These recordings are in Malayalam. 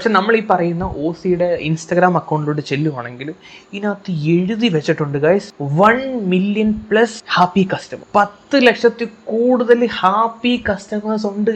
പക്ഷെ നമ്മൾ ഈ പറയുന്ന OCയുടെ ഇൻസ്റ്റഗ്രാം അക്കൗണ്ടിലോട്ട് ചെല്ലുവാണെങ്കിൽ ഇതിനകത്ത് എഴുതി വെച്ചിട്ടുണ്ട് guys 1 million plus happy customer, 10 ലക്ഷത്തിൽ കൂടുതൽ ഹാപ്പി കസ്റ്റമേഴ്സ് ഉണ്ട്.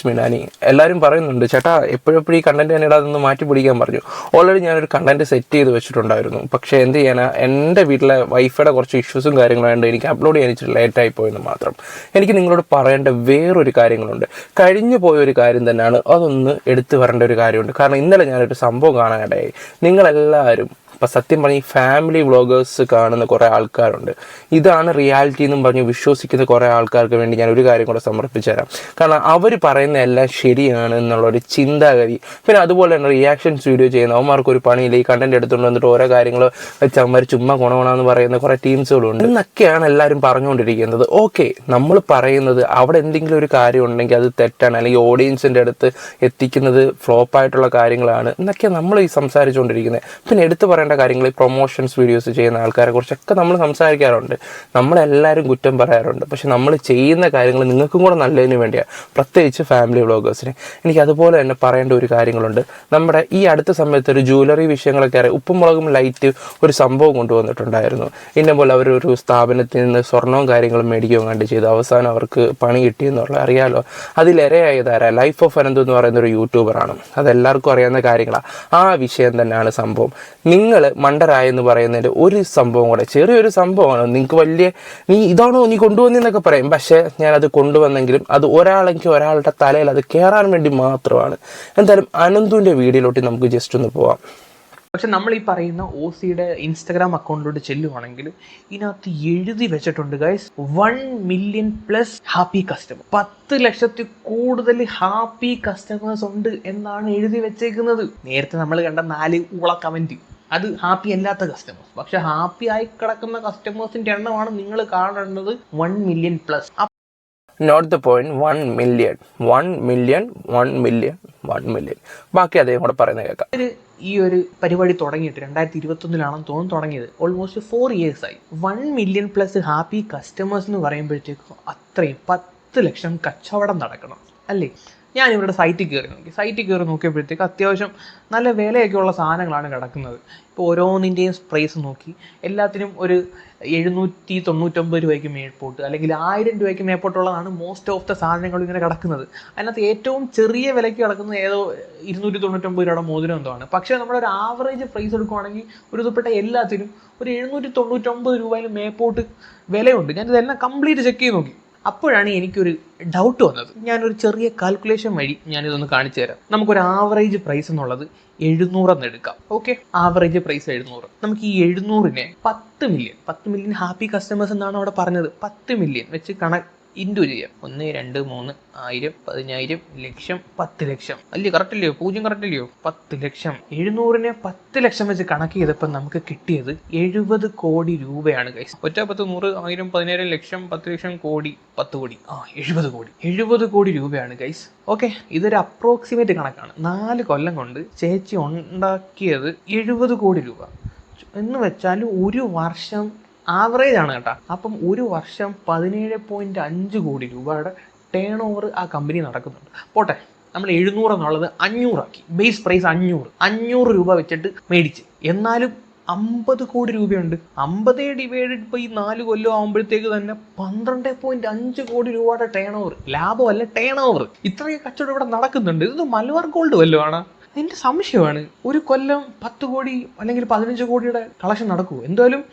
മിനാനി എല്ലാവരും പറയുന്നുണ്ട് ചേട്ടാ എപ്പോഴെപ്പോഴും ഈ കണ്ടന്റ് തന്നെ അതൊന്ന് മാറ്റി പിടിക്കാൻ പറഞ്ഞു. ഓൾറെഡി ഞാനൊരു കണ്ടന്റ് സെറ്റ് ചെയ്ത് വെച്ചിട്ടുണ്ടായിരുന്നു. പക്ഷേ എന്ത് ചെയ്യാനാ, എൻ്റെ വീട്ടിലെ വൈഫൈയുടെ കുറച്ച് ഇഷ്യൂസും കാര്യങ്ങളുണ്ട്. എനിക്ക് അപ്ലോഡ് ചെയ്യാൻ ഇച്ചിരി ലേറ്റായി പോയെന്ന് മാത്രം. എനിക്ക് നിങ്ങളോട് പറയേണ്ട വേറൊരു കാര്യങ്ങളുണ്ട്. കഴിഞ്ഞു പോയൊരു കാര്യം തന്നെയാണ്, അതൊന്ന് എടുത്തു വരേണ്ട ഒരു കാര്യമുണ്ട്. കാരണം ഇന്നലെ ഞാനൊരു സംഭവം കാണാനിടയായി. നിങ്ങളെല്ലാവരും അപ്പം സത്യം പറഞ്ഞ് ഈ ഫാമിലി വ്ളോഗേഴ്സ് കാണുന്ന കുറേ ആൾക്കാരുണ്ട്. ഇതാണ് റിയാലിറ്റി എന്നും പറഞ്ഞ് വിശ്വസിക്കുന്ന കുറേ ആൾക്കാർക്ക് വേണ്ടി ഞാൻ ഒരു കാര്യം കൂടെ സമർപ്പിച്ചു തരാം. കാരണം അവർ പറയുന്ന എല്ലാം ശരിയാണ് എന്നുള്ളൊരു ചിന്താഗതി. പിന്നെ അതുപോലെ തന്നെ റിയാക്ഷൻസ് വീഡിയോ ചെയ്യുന്ന അവന്മാർക്ക് ഒരു പണിയില്ല. ഈ കണ്ടന്റ് എടുത്തുകൊണ്ട് വന്നിട്ട് ഓരോ കാര്യങ്ങൾ വെച്ച് അവന്മാർ ചുമ്മാ ഗുണമെന്ന് പറയുന്ന കുറേ ടീംസുകളുണ്ട് എന്നൊക്കെയാണ് എല്ലാവരും പറഞ്ഞുകൊണ്ടിരിക്കുന്നത്. ഓക്കെ, നമ്മൾ പറയുന്നത് അവിടെ എന്തെങ്കിലും ഒരു കാര്യം ഉണ്ടെങ്കിൽ അത് തെറ്റാണ്, അല്ലെങ്കിൽ ഓഡിയൻസിൻ്റെ അടുത്ത് എത്തിക്കുന്നത് ഫ്ലോപ്പായിട്ടുള്ള കാര്യങ്ങളാണ് എന്നൊക്കെ നമ്മൾ ഈ സംസാരിച്ചുകൊണ്ടിരിക്കുന്നത്. പിന്നെ എടുത്തു പറയേണ്ട കാര്യങ്ങൾ, പ്രൊമോഷൻസ് വീഡിയോസ് ചെയ്യുന്ന ആൾക്കാരെ കുറിച്ചൊക്കെ നമ്മൾ സംസാരിക്കാറുണ്ട്, നമ്മളെല്ലാവരും കുറ്റം പറയാറുണ്ട്. പക്ഷെ നമ്മൾ ചെയ്യുന്ന കാര്യങ്ങൾ നിങ്ങൾക്കും കൂടെ നല്ലതിന് വേണ്ടിയാണ്, പ്രത്യേകിച്ച് ഫാമിലി വ്ളോഗേഴ്സിന്. എനിക്ക് അതുപോലെ തന്നെ പറയേണ്ട ഒരു കാര്യങ്ങളുണ്ട്. നമ്മുടെ ഈ അടുത്ത സമയത്ത് ഒരു ജ്വല്ലറി വിഷയങ്ങളൊക്കെ അറിയാം. ഉപ്പും മുളകും ലൈറ്റ് ഒരു സംഭവം കൊണ്ടുവന്നിട്ടുണ്ടായിരുന്നു. ഇന്ന പോലെ അവരൊരു സ്ഥാപനത്തിൽ നിന്ന് സ്വർണവും കാര്യങ്ങളും മേടിക്കുകയും കണ്ട് ചെയ്തു. അവസാനം അവർക്ക് പണി കിട്ടിയെന്നുള്ള അറിയാലോ. അതിലിരയായതാരാ, ലൈഫ് ഓഫ് അനന്ത് എന്ന് പറയുന്ന ഒരു യൂട്യൂബറാണ്. അതെല്ലാവർക്കും അറിയാവുന്ന കാര്യങ്ങളാണ്. ആ വിഷയം തന്നെയാണ് സംഭവം. നിങ്ങൾ മണ്ടരായെന്ന് പറയുന്നതിൻ്റെ ഒരു സംഭവം കൂടെ, ചെറിയൊരു സംഭവമാണ്. നിങ്ങൾക്ക് വലിയ നീ ഇതാണോ നീ കൊണ്ടുവന്നെന്നൊക്കെ പറയും. പക്ഷേ ഞാനത് കൊണ്ടുവന്നെങ്കിലും അത് ഒരാളെങ്കിൽ ഒരാളുടെ തലയിൽ അത് കയറാൻ വേണ്ടി മാത്രമാണ്. എന്തായാലും അനന്തുവിൻ്റെ വീഡിയോയിലോട്ട് നമുക്ക് ജസ്റ്റ് ഒന്ന് പോവാം. പക്ഷെ നമ്മൾ ഈ പറയുന്ന OCയുടെ ഇൻസ്റ്റഗ്രാം അക്കൗണ്ടിലോട്ട് ചെല്ലുവാണെങ്കിൽ ഇതിനകത്ത് എഴുതി വെച്ചിട്ടുണ്ട് guys 1 million plus happy customer, 10 ലക്ഷത്തിൽ കൂടുതൽ ഹാപ്പി കസ്റ്റമേഴ്സ് ഉണ്ട് എന്നാണ് എഴുതി വെച്ചേക്കുന്നത്. നേരത്തെ നമ്മൾ കണ്ട 4 ഊള കമന്റ് അത് ഹാപ്പി അല്ലാത്ത കസ്റ്റമേഴ്സ്. പക്ഷെ ഹാപ്പി ആയി കിടക്കുന്ന കസ്റ്റമേഴ്സിന്റെ എണ്ണമാണ് നിങ്ങൾ കാണേണ്ടത് 1 million plus. Note the point. 1 million 1 million 1 million 1 million. ബാക്കി അദ്ദേഹം കൂടെ പറയുന്നത് കേൾക്കാം. ഈ ഒരു പരിപാടി തുടങ്ങിയിട്ട് 2021 തോന്നുന്നു തുടങ്ങിയത്. ഓൾമോസ്റ്റ് 4 years ആയി. 1 മില്യൺ പ്ലസ് ഹാപ്പി കസ്റ്റമേഴ്സ് എന്ന് പറയുമ്പോഴത്തേക്കും അത്രയും 10 ലക്ഷം കച്ചവടം നടക്കണം അല്ലേ? ഞാൻ ഇവിടെ സൈറ്റിൽ കയറി നോക്കിയപ്പോഴത്തേക്ക് അത്യാവശ്യം നല്ല വിലയൊക്കെയുള്ള സാധനങ്ങളാണ് കിടക്കുന്നത്. ഇപ്പോൾ ഓരോന്നിൻ്റെയും പ്രൈസ് നോക്കി എല്ലാത്തിനും ഒരു 799 രൂപയ്ക്ക് മേൽപോട്ട് അല്ലെങ്കിൽ 1000 രൂപയ്ക്ക് മേൽപോട്ടുള്ളതാണ് മോസ്റ്റ് ഓഫ് ദ സാധനങ്ങൾ ഇങ്ങനെ കിടക്കുന്നത്. അതിനകത്ത് ഏറ്റവും ചെറിയ വിലയ്ക്ക് കിടക്കുന്നത് ഏതോ 299 രൂപയുടെ മോതിരം എന്തോ ആണ്. പക്ഷേ നമ്മളൊരു ആവറേജ് പ്രൈസ് എടുക്കുകയാണെങ്കിൽ ഒരു ഇതുപ്പെട്ട എല്ലാത്തിനും ഒരു 799 രൂപയിൽ മേൽപോട്ട് വിലയുണ്ട്. ഞാനിതെല്ലാം കംപ്ലീറ്റ് ചെക്ക് ചെയ്ത് നോക്കി. അപ്പോഴാണ് എനിക്കൊരു ഡൗട്ട് വന്നത്. ഞാനൊരു ചെറിയ കാൽക്കുലേഷൻ വഴി ഞാനിതൊന്ന് കാണിച്ചു തരാം. നമുക്കൊരു ആവറേജ് പ്രൈസ് എന്നുള്ളത് 700 എന്ന് എടുക്കാം. Okay, average price 700. നമുക്ക് ഈ 700നെ 10 മില്യൺ ഹാപ്പി കസ്റ്റമേഴ്സ് എന്നാണ് അവിടെ പറഞ്ഞത്. 10 മില്യൺ വെച്ച് ഇൻറ്റു ചെയ്യാം. 1 2 3 1000 10000 ലക്ഷം 10 ലക്ഷം അല്ലേ? കറക്റ്റ് അല്ലയോ? 0 കറക്റ്റ് അല്ലയോ? 10 ലക്ഷം. 700നെ 10 ലക്ഷം വെച്ച് കണക്ക് ചെയ്തപ്പോൾ നമുക്ക് കിട്ടിയത് 70 കോടി രൂപയാണ് ഗൈസ്. 1 10 100 1000 10000 ലക്ഷം 10 ലക്ഷം കോടി 10 കോടി 70 കോടി രൂപയാണ് ഗൈസ്. ഓക്കെ, ഇതൊരു അപ്രോക്സിമേറ്റ് കണക്കാണ്. 4 കൊല്ലം കൊണ്ട് ചേച്ചി ഉണ്ടാക്കിയത് 70 കോടി രൂപ എന്ന് വെച്ചാൽ ഒരു വർഷം ആവറേജ് ആണ് കേട്ടോ. അപ്പം ഒരു വർഷം 17.5 കോടി രൂപയുടെ ടേൺ ഓവർ ആ കമ്പനി നടക്കുന്നുണ്ട്. പോട്ടെ, നമ്മൾ 700 എന്നുള്ളത് 500 ആക്കി. ബേസ് പ്രൈസ് 500 രൂപ വെച്ചിട്ട് മേടിച്ച്. എന്നാലും 50 കോടി രൂപയുണ്ട്. 50 ഡിവൈഡഡ് ബൈ 4 കൊല്ലം ആകുമ്പോഴത്തേക്ക് തന്നെ 12.5 കോടി രൂപയുടെ ടേൺ ഓവർ. ലാഭമല്ല, ടേൺ ഓവർ. ഇത്രയും കച്ചവടം ഇവിടെ നടക്കുന്നുണ്ട്. ഇത് മലബാർ ഗോൾഡ് വല്ലതും ആണ്? എൻ്റെ സംശയമാണ്. ഒരു കൊല്ലം 10 കോടി അല്ലെങ്കിൽ 15 കോടിയുടെ കളക്ഷൻ നടക്കുമോ? എന്തായാലും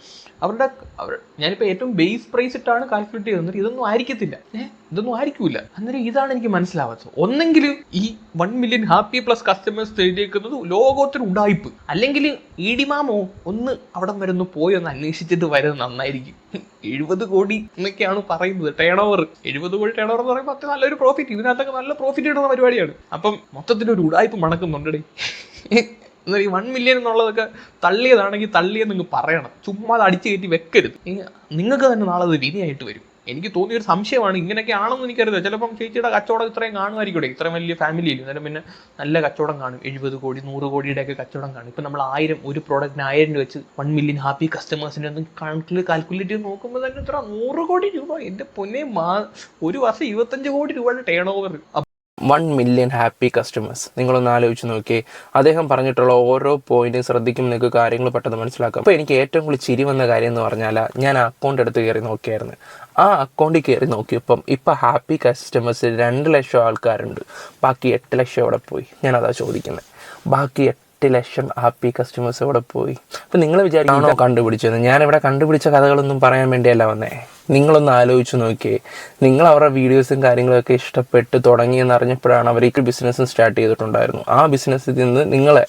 ഞാനിപ്പോൾ ഏറ്റവും ബേസ് പ്രൈസ് ഇട്ടാണ് കാൽക്കുലേറ്റ് ചെയ്യുന്നത്. ഇതൊന്നും ആയിരിക്കത്തില്ല, ഇതൊന്നും ആയിരിക്കൂല. അന്നേരം ഇതാണ് എനിക്ക് മനസ്സിലാവാത്തത്. ഒന്നെങ്കിൽ ഈ 1 മില്യൺ ഹാപ്പി പ്ലസ് കസ്റ്റമേഴ്സ് എഴുതിയേക്കുന്നത് ലോകോത്തര ഉടായിപ്പ്, അല്ലെങ്കിൽ ഇടിമാമോ ഒന്ന് അവിടെ വരെ ഒന്ന് പോയി ഒന്ന് അന്വേഷിച്ചിട്ട് വരുന്നത് നന്നായിരിക്കും. 70 കോടി എന്നൊക്കെയാണ് പറയുന്നത് ടേൺ ഓവർ. 70 കോടി ടേൺ ഓവർ എന്ന് പറയുമ്പോൾ അത്ര നല്ലൊരു പ്രോഫിറ്റ്. ഇതിനകത്തൊക്കെ നല്ല പ്രോഫിറ്റ് കിട്ടുന്ന പരിപാടിയാണ്. അപ്പം മൊത്തത്തിലൊരു ഉടായിപ്പ് മണക്കുന്നുണ്ടേ. എന്നാൽ ഈ 1 മില്യൺ എന്നുള്ളതൊക്കെ തള്ളിയതാണെങ്കിൽ തള്ളിയെന്ന് പറയണം. ചുമ്മാ അത് അടിച്ചു കയറ്റി വെക്കരുത്. നിങ്ങൾക്ക് തന്നെ നാളെ അത് വിനയായിട്ട് വരും. എനിക്ക് തോന്നിയൊരു സംശയമാണ്. ഇങ്ങനെയൊക്കെ ആണെന്ന് എനിക്കറിയാം. ചിലപ്പം ചേച്ചിയുടെ കച്ചവടം ഇത്രയും കാണുമായിരിക്കും. ഇത്രയും വലിയ ഫാമിലിയിൽ അന്നേരം പിന്നെ നല്ല കച്ചവടം കാണും. 70 കോടി 100 കോടിയുടെയൊക്കെ കച്ചവടം കാണും. ഇപ്പം നമ്മൾ 1000 ഒരു പ്രോഡക്റ്റിന് 1000 രൂപ വെച്ച് 1 മില്യൺ ഹാപ്പി കസ്റ്റമേഴ്സിൻ്റെ ഒന്ന് കാൽക്കുലേറ്റ് ചെയ്ത് നോക്കുമ്പോൾ തന്നെ ഇത്ര 100 കോടി രൂപ. എൻ്റെ പൊന്നെ, ഒരു വർഷം 25 കോടി രൂപയുടെ turn over. 1 million happy customers. നിങ്ങളൊന്ന് ആലോചിച്ച് നോക്കിയേ. അദ്ദേഹം പറഞ്ഞിട്ടുള്ള ഓരോ പോയിന്റും ശ്രദ്ധിക്കും, നിങ്ങൾക്ക് കാര്യങ്ങൾ പെട്ടെന്ന് മനസ്സിലാക്കാം. അപ്പോൾ എനിക്ക് ഏറ്റവും കൂടുതൽ ചിരി വന്ന കാര്യം എന്ന് പറഞ്ഞാൽ, ഞാൻ ആ അക്കൗണ്ട് എടുത്ത് കയറി നോക്കിയായിരുന്നു. ആ അക്കൗണ്ടിൽ കയറി നോക്കിയപ്പം ഇപ്പം ഹാപ്പി കസ്റ്റമേഴ്സ് 2 ലക്ഷം ആൾക്കാരുണ്ട്. ബാക്കി 8 ലക്ഷം എവിടെ പോയി? ഞാനതാ ചോദിക്കുന്നത്. ബാക്കി 8 ലക്ഷം ഹാപ്പി കസ്റ്റമേഴ്സ് എവിടെ പോയി? അപ്പം നിങ്ങൾ വിചാരിക്കണോ കണ്ടുപിടിച്ചത്? ഞാനിവിടെ കണ്ടുപിടിച്ച കഥകളൊന്നും പറയാൻ വേണ്ടിയല്ല വന്നേ. നിങ്ങളൊന്ന് ആലോചിച്ച് നോക്കിയേ. നിങ്ങൾ അവരുടെ വീഡിയോസും കാര്യങ്ങളൊക്കെ ഇഷ്ടപ്പെട്ട് തുടങ്ങിയെന്ന് അറിഞ്ഞപ്പോഴാണ് അവർ ഈ ബിസിനസ്സും സ്റ്റാർട്ട് ചെയ്തിട്ടുണ്ടായിരുന്നു. ആ ബിസിനസ്സിൽ നിന്ന് നിങ്ങളെ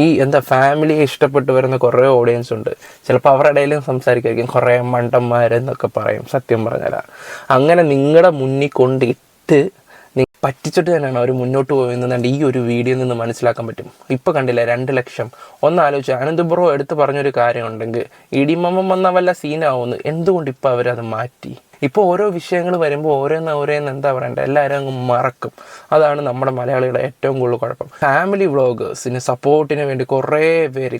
ഈ ഫാമിലിയെ ഇഷ്ടപ്പെട്ട് വരുന്ന കുറേ ഓഡിയൻസ് ഉണ്ട്. ചിലപ്പോൾ അവരുടെ ഇടയിലും സംസാരിക്കായിരിക്കും, കുറേ മണ്ടന്മാരെന്നൊക്കെ പറയും. സത്യം പറഞ്ഞാൽ അങ്ങനെ നിങ്ങളുടെ മുന്നിൽ കൊണ്ടിട്ട് പറ്റിച്ചിട്ട് തന്നെയാണ് അവർ മുന്നോട്ട് പോകുന്നതുകൊണ്ട് ഈ ഒരു വീഡിയോയിൽ നിന്ന് മനസ്സിലാക്കാൻ പറ്റും. ഇപ്പോൾ കണ്ടില്ലേ 2 ലക്ഷം. ഒന്ന് ആലോചിച്ച്, അനന്ത് ബ്രോ എടുത്ത് പറഞ്ഞൊരു കാര്യം ഉണ്ടെങ്കിൽ ഇടിമമ്മം വന്ന വല്ല സീനാവുന്നു. എന്തുകൊണ്ട് ഇപ്പോൾ അവരത് മാറ്റി? ഇപ്പോൾ ഓരോ വിഷയങ്ങൾ വരുമ്പോൾ ഓരോന്ന് എന്താ പറയണ്ടേ, എല്ലാവരും അങ്ങ് മറക്കും. അതാണ് നമ്മുടെ മലയാളികളുടെ ഏറ്റവും കൂടുതൽ കുഴപ്പം. ഫാമിലി വ്ളോഗേഴ്സിന് സപ്പോർട്ടിന് വേണ്ടി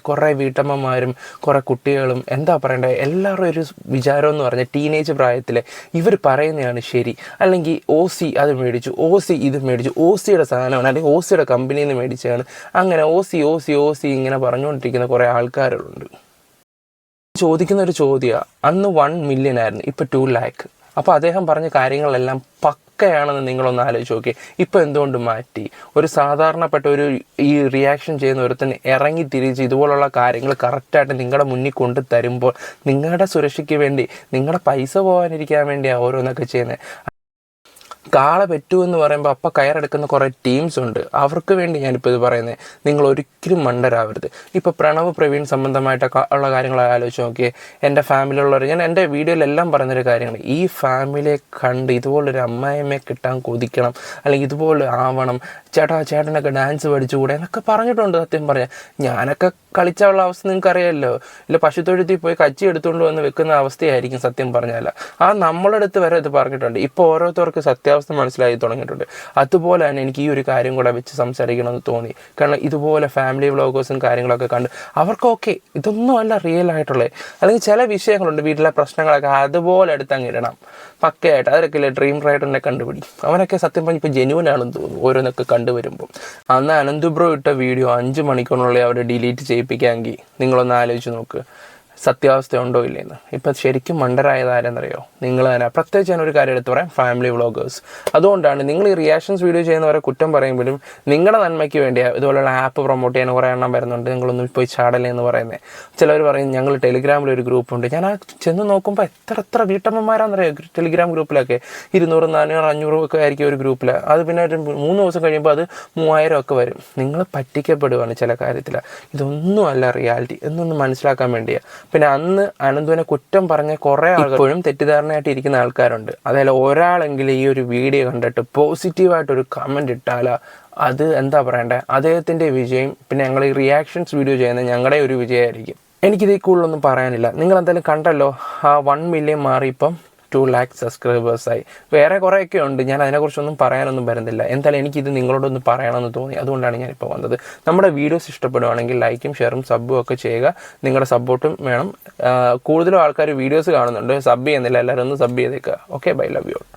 കുറേ വീട്ടമ്മമാരും കുറേ കുട്ടികളും എന്താ പറയണ്ടേ, എല്ലാവരും ഒരു വിചാരം എന്ന് പറഞ്ഞാൽ ടീനേജ് പ്രായത്തിൽ ഇവർ പറയുന്നതാണ് ശരി, അല്ലെങ്കിൽ OC അത് മേടിച്ചു, OC ഇത് മേടിച്ചു, OCയുടെ സാധനമാണ്, അല്ലെങ്കിൽ OCയുടെ കമ്പനിയിൽ നിന്ന് മേടിച്ചതാണ്. അങ്ങനെ OC ഇങ്ങനെ പറഞ്ഞുകൊണ്ടിരിക്കുന്ന കുറേ ആൾക്കാരുണ്ട്. ചോദിക്കുന്ന ഒരു ചോദ്യമാണ്, അന്ന് 1 മില്യൺ ആയിരുന്നു, ഇപ്പോൾ 2 ലാക്ക്. അപ്പോൾ അദ്ദേഹം പറഞ്ഞ കാര്യങ്ങളെല്ലാം പക്കയാണെന്ന് നിങ്ങളൊന്ന് ആലോചിച്ച് നോക്കി. ഇപ്പോൾ എന്തുകൊണ്ട് മാറ്റി? ഒരു സാധാരണപ്പെട്ട ഈ റിയാക്ഷൻ ചെയ്യുന്ന ഒരുത്തന് ഇറങ്ങി തിരിച്ച് ഇതുപോലുള്ള കാര്യങ്ങൾ കറക്റ്റായിട്ട് നിങ്ങളുടെ മുന്നിൽ കൊണ്ട് തരുമ്പോൾ നിങ്ങളുടെ സുരക്ഷയ്ക്ക് വേണ്ടി, നിങ്ങളുടെ പൈസ പോകാനിരിക്കാൻ വേണ്ടിയാണ് ഓരോന്നൊക്കെ ചെയ്യുന്നത്. കാള പറ്റൂ എന്ന് പറയുമ്പോൾ അപ്പം കയറെടുക്കുന്ന കുറേ ടീംസ് ഉണ്ട്. അവർക്ക് വേണ്ടി ഞാനിപ്പോൾ ഇത് പറയുന്നത്, നിങ്ങൾ ഒരിക്കലും മണ്ടരാവരുത്. ഇപ്പോൾ പ്രണവ് പ്രവീൺ സംബന്ധമായിട്ടൊക്കെ ഉള്ള കാര്യങ്ങൾ ആലോചിച്ച് നോക്കിയേ. എൻ്റെ ഫാമിലിയുള്ളവർ, ഞാൻ എൻ്റെ വീഡിയോയിലെല്ലാം പറയുന്നൊരു കാര്യങ്ങൾ, ഈ ഫാമിലിയെ കണ്ട് ഇതുപോലൊരു അമ്മായിമ്മയെ കിട്ടാൻ കൊതിക്കണം, അല്ലെങ്കിൽ ഇതുപോലെ ആവണം, ചേട്ടനൊക്കെ ഡാൻസ് പഠിച്ചുകൂടെ എന്നൊക്കെ പറഞ്ഞിട്ടുണ്ട്. സത്യം പറയാം, ഞാനൊക്കെ കളിച്ചുള്ള അവസ്ഥ നിങ്ങൾക്ക് അറിയാമല്ലോ. ഇല്ല പശുത്തൊഴുത്തിൽ പോയി കച്ചി എടുത്തുകൊണ്ട് വന്ന് വെക്കുന്ന അവസ്ഥയായിരിക്കും സത്യം പറഞ്ഞാൽ. നമ്മളുടെ അടുത്ത് വരെ ഇത് പറഞ്ഞിട്ടുണ്ട്. ഇപ്പോൾ ഓരോരുത്തർക്ക് സത്യാവസ്ഥ മനസ്സിലായി തുടങ്ങിയിട്ടുണ്ട്. അതുപോലെ തന്നെ എനിക്ക് ഈ ഒരു കാര്യം കൂടെ വെച്ച് സംസാരിക്കണമെന്ന് തോന്നി. കാരണം ഇതുപോലെ ഫാമിലി വ്ളോഗേഴ്സും കാര്യങ്ങളൊക്കെ കണ്ട് അവർക്കൊക്കെ ഇതൊന്നും അല്ല റിയൽ ആയിട്ടുള്ളത്. അല്ലെങ്കിൽ ചില വിഷയങ്ങളുണ്ട്, വീട്ടിലെ പ്രശ്നങ്ങളൊക്കെ അതുപോലെ എടുത്തങ്ങ് ഇടണം പക്കയായിട്ട്. അതൊക്കെ ഡ്രീം റൈഡറിനെ കണ്ടുപിടിക്കും. അവനൊക്കെ സത്യം പറഞ്ഞാൽ ഇപ്പോൾ ജെന്യുവനാണെന്ന് തോന്നുന്നു ഓരോന്നൊക്കെ കണ്ടുവരുമ്പോൾ. അന്ന് അനന്ത് ബ്രോ ഇട്ട വീഡിയോ 5 മണിക്കൂറിനുള്ളിൽ അവർ ഡിലീറ്റ് ചെയ്യിപ്പിക്കാമെങ്കിൽ നിങ്ങളൊന്ന് ആലോചിച്ച് നോക്ക്, സത്യാവസ്ഥ ഉണ്ടോ ഇല്ലേന്ന്. ഇപ്പം ശരിക്കും മണ്ടരായത് ആരെന്നറിയോ? നിങ്ങൾ തന്നെ. പ്രത്യേകിച്ച് ഞാനൊരു കാര്യം എടുത്ത് പറയാം, ഫാമിലി വ്ളോഗേഴ്സ്. അതുകൊണ്ടാണ് നിങ്ങൾ ഈ റിയാക്ഷൻസ് വീഡിയോ ചെയ്യുന്നവരെ കുറ്റം പറയുമ്പോഴും നിങ്ങളുടെ നന്മയ്ക്ക് വേണ്ടിയാണ് ഇതുപോലുള്ള ആപ്പ് പ്രൊമോട്ട് ചെയ്യാൻ കുറേ എണ്ണം വരുന്നുണ്ട്, നിങ്ങളൊന്നും പോയി ചാടലേ എന്ന് പറയുന്നത്. ചിലവർ പറയും ഞങ്ങൾ ടെലിഗ്രാമിലൊരു ഗ്രൂപ്പുണ്ട്. ഞാൻ ചെന്ന് നോക്കുമ്പോൾ എത്ര വീട്ടമ്മമാരാണെന്നറിയാം ടെലിഗ്രാം ഗ്രൂപ്പിലൊക്കെ. 200, 400, 500 ഒക്കെ ആയിരിക്കും ഒരു ഗ്രൂപ്പിൽ. അത് പിന്നെ ഒരു 3 ദിവസം കഴിയുമ്പോൾ അത് 3000 ഒക്കെ വരും. നിങ്ങൾ പറ്റിക്കപ്പെടുകയാണ് ചില കാര്യത്തിൽ. ഇതൊന്നും അല്ല റിയാലിറ്റി എന്നൊന്ന് മനസ്സിലാക്കാൻ വേണ്ടിയാണ്. പിന്നെ അന്ന് അനന്തുവിനെ കുറ്റം പറഞ്ഞ കുറേ ഇപ്പോഴും തെറ്റിദ്ധാരണയായിട്ട് ഇരിക്കുന്ന ആൾക്കാരുണ്ട്. അതായത് ഒരാളെങ്കിലും ഈ ഒരു വീഡിയോ കണ്ടിട്ട് പോസിറ്റീവായിട്ടൊരു കമൻറ്റ് ഇട്ടാൽ അത് എന്താ പറയണ്ടേ, അദ്ദേഹത്തിൻ്റെ വിജയം. പിന്നെ ഞങ്ങൾ ഈ റിയാക്ഷൻസ് വീഡിയോ ചെയ്യുന്നത് ഞങ്ങളുടെ ഒരു വിജയമായിരിക്കും. എനിക്കിതേ കൂടുതലൊന്നും പറയാനില്ല. നിങ്ങൾ എന്തായാലും കണ്ടല്ലോ, ആ 1 മില്യൺ മാറി ഇപ്പം 2 ലാക്ക് സബ്സ്ക്രൈബേഴ്സായി. വേറെ കുറേയൊക്കെ ഉണ്ട്, ഞാൻ അതിനെക്കുറിച്ചൊന്നും പറയാനൊന്നും വരുന്നില്ല. എന്തായാലും എനിക്കിത് നിങ്ങളോടൊന്ന് പറയണമെന്ന് തോന്നി, അതുകൊണ്ടാണ് ഞാനിപ്പോൾ വന്നത്. നമ്മുടെ വീഡിയോസ് ഇഷ്ടപ്പെടുവാണെങ്കിൽ ലൈക്കും ഷെയറും സബ്ബും ഒക്കെ ചെയ്യുക. നിങ്ങളുടെ സപ്പോർട്ടും വേണം. കൂടുതലും ആൾക്കാർ വീഡിയോസ് കാണുന്നുണ്ട്, സബ് ചെയ്യുന്നില്ല. എല്ലാവരും ഒന്ന് സബ് ചെയ്തേക്കുക. Okay, bye, love you all.